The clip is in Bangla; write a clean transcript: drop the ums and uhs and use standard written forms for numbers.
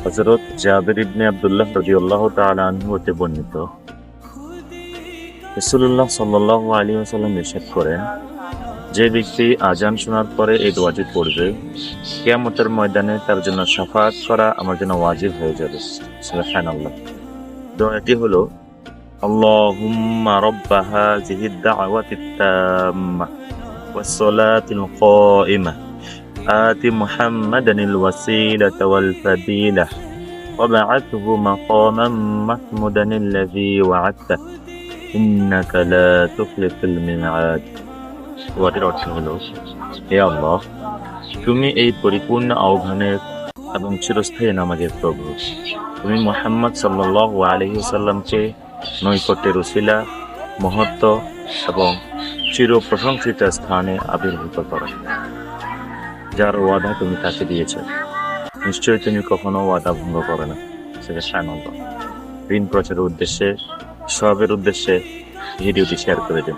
হযরত জাবির ইবনে আব্দুল্লাহ রাদিয়াল্লাহু তাআলা আনহু হতে বর্ণিত, রাসূলুল্লাহ সাল্লাল্লাহু আলাইহি ওয়াসাল্লাম ইরশাদ করেন, যে ব্যক্তি আজান শোনার পরে এই দোয়াটি পড়বে, কিয়ামতের ময়দানে তার জন্য শাফাআত করা আমার জন্য ওয়াজিব হয়ে যাবে। সুবহানাল্লাহ। দোয়াটি হলো, আল্লাহুম্মা রাব্বা হাযিহিদ দা'ওয়াতিত তাম্মাহ ওয়াস সালাতিল কাইমাহ আতি মুহাম্মাদানিল ওয়াসিলাতা ওয়াল ফাদিলাহ ওয়াবআথহু মাকামান মাহমুদানিল্লাযী ওয়া'আদতাহ ইন্নাকা লা তুখলিফুল মিআদ। দোয়াটির অর্থ হলো, হে আল্লাহ, তুমি এই পরিপূর্ণ আহ্বানের এবং চিরস্থায়ী নামাজের প্রভু। তুমি মুহাম্মদ সাল্লাল্লাহু আলাইহি ওয়াসাল্লামকে নৈকট্যের উসিলা, মহত্ব এবং চির প্রশংসিত স্থানে আবির্ভূত করো, যার ওয়াদা তুমি তাকে দিয়েছ। নিশ্চয়ই তুমি কখনো ওয়াদা ভঙ্গ করো না। সুবহানাল্লাহ। ঋণ প্রচারের উদ্দেশ্যে, সবের উদ্দেশ্যে ভিডিওটি শেয়ার করে দিন।